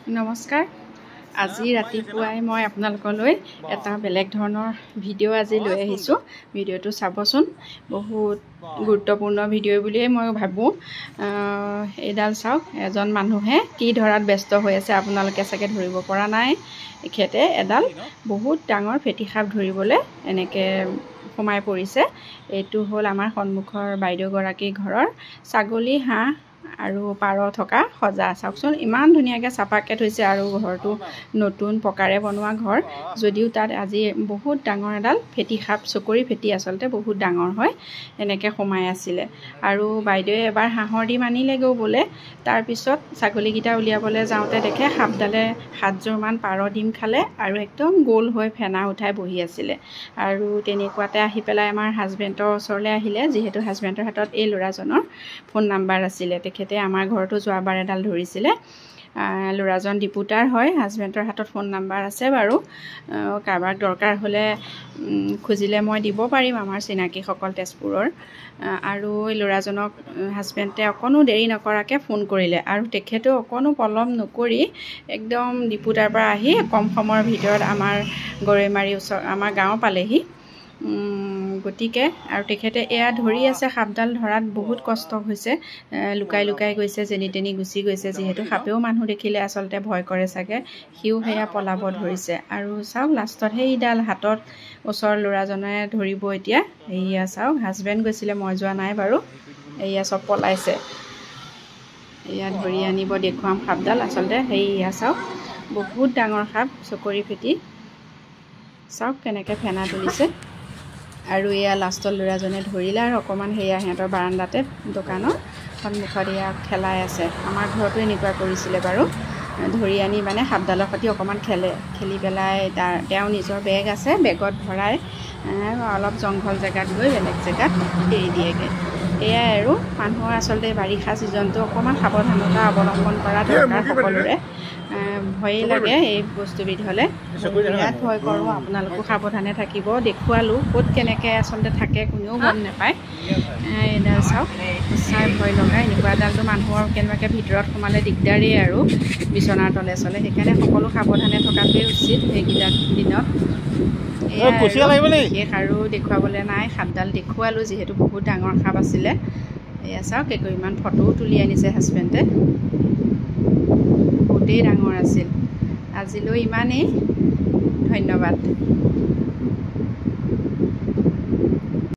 নমস্কাৰ। আজি ৰাতিপুৱাই মই আপোনালোকলৈ এটা বেলেগ ধৰণৰ ভিডিঅ' আজি লৈ আহিছোঁ। ভিডিঅ'টো চাবচোন, বহুত গুৰুত্বপূৰ্ণ ভিডিঅ' বুলিয়ে মই ভাবোঁ। এইডাল চাওক, এজন মানুহে কি ধৰাত ব্যস্ত হৈ আছে আপোনালোকে চাগে ধৰিব পৰা নাই। এখেতে এডাল বহুত ডাঙৰ ফেটি সাপ ধৰিবলৈ এনেকৈ সোমাই পৰিছে। এইটো হ'ল আমাৰ সন্মুখৰ বাইদেউগৰাকীৰ ঘৰৰ ছাগলী, হাঁহ আৰু পাৰ থকা সজা। চাওকচোন, ইমান ধুনীয়াকৈ চাফাকৈ থৈছে আৰু ঘৰটো নতুন পকাৰে বনোৱা ঘৰ, যদিও তাত আজি বহুত ডাঙৰ এডাল ফেটি সাপ, চকৰি ফেটি আচলতে বহুত ডাঙৰ হয়, এনেকৈ সোমাই আছিলে। আৰু বাইদেৱে এবাৰ হাঁহৰ ডিম আনিলেগৈও বোলে। তাৰপিছত ছাগলীকেইটা উলিয়াবলৈ যাওঁতে দেখে সাপডালে 7যোৰমান পাৰ ডিম খালে আৰু একদম গোল হৈ ফেনা উঠাই বহি আছিলে। আৰু তেনেকুৱাতে আহি পেলাই আমাৰ হাজবেণ্ডৰ ওচৰলৈ আহিলে, যিহেতু হাজবেণ্ডৰ হাতত এই ল'ৰাজনৰ ফোন নাম্বাৰ আছিলে। তেখেতে আমাৰ ঘৰতো যোৱাবাৰ এডাল ধৰিছিলে। ল'ৰাজন ডিপুটাৰ হয়, হাজবেণ্ডৰ হাতত ফোন নাম্বাৰ আছে বাৰু। কাৰোবাক দৰকাৰ হ'লে খুজিলে মই দিব পাৰিম, আমাৰ চিনাকীসকল তেজপুৰৰ। আৰু ল'ৰাজনক হাজবেণ্ডে অকণো দেৰি নকৰাকৈ ফোন কৰিলে আৰু তেখেতেও অকণো পলম নকৰি একদম ডিপুটাৰ পৰা আহি কম সময়ৰ ভিতৰত আমাৰ গৰৈমাৰী ওচৰ আমাৰ গাঁও পালেহি। গতিকে আৰু তেখেতে এয়া ধৰি আছে। সাপডাল ধৰাত বহুত কষ্ট হৈছে, লুকাই লুকাই গৈছে, যেনি তেনি গুচি গৈছে। যিহেতু সাপেও মানুহ দেখিলে আচলতে ভয় কৰে চাগে, সিও সেয়া পলাব ধৰিছে। আৰু চাওক, লাষ্টত সেইডাল হাতত ওচৰৰ ল'ৰাজনে ধৰিব এতিয়া। এয়া চাওক, হাজবেণ্ড গৈছিলে, মই যোৱা নাই বাৰু। এয়া চব পলাইছে। এয়া ধৰি আনিব দেখুৱাম সাপডাল। আচলতে সেয়া চাওক, বহুত ডাঙৰ সাপ, চকৰি ফেটি। চাওক কেনেকৈ ফেনা তুলিছে। আৰু এয়া লাষ্টত ল'ৰাজনে ধৰিলে আৰু অকণমান সেয়া সিহঁতৰ বাৰাণ্ডাতে দোকানৰ সন্মুখত এয়া খেলাই আছে। আমাৰ ঘৰতো এনেকুৱা কৰিছিলে বাৰু। ধৰি আনি মানে সাপডালৰ সৈতে অকণমান খেলি পেলাই তেওঁ নিজৰ বেগ আছে, বেগত ভৰাই অলপ জংঘল জেগাত গৈ বেলেগ জেগাত এৰি দিয়েগৈ। এয়াই আৰু মানুহৰ আচলতে বাৰিষা ছিজনটো অকণমান সাৱধানতা অৱলম্বন কৰা দৰকাৰ সকলোৰে। ভয়েই লাগে এই বস্তুবিধলৈ, বিৰাট ভয় কৰোঁ। আপোনালোকো সাৱধানে থাকিব। দেখুৱালোঁ ক'ত কেনেকৈ আচলতে থাকে, কোনেও গম নাপায়। এইডাল চাওক, সঁচাই ভয় লগা। এনেকুৱা এডালটো মানুহৰ কেনেবাকৈ ভিতৰত সোমালে দিগদাৰেই আৰু বিচনাৰ তলে চলে। সেইকাৰণে সকলো সাৱধানে থকাটোৱেই উচিত সেইকেইটা দিনত। বিশেষ আৰু দেখুৱাবলৈ নাই, সাপডাল দেখুৱালোঁ যিহেতু বহুত ডাঙৰ সাপ আছিলে। এয়া চাওক, কেইগৰাকীমান ফটোও তুলি আনিছে হাজবেণ্ডে। বহুতেই ডাঙৰ আছিল। আজিলৈ ইমানেই, ধন্যবাদ।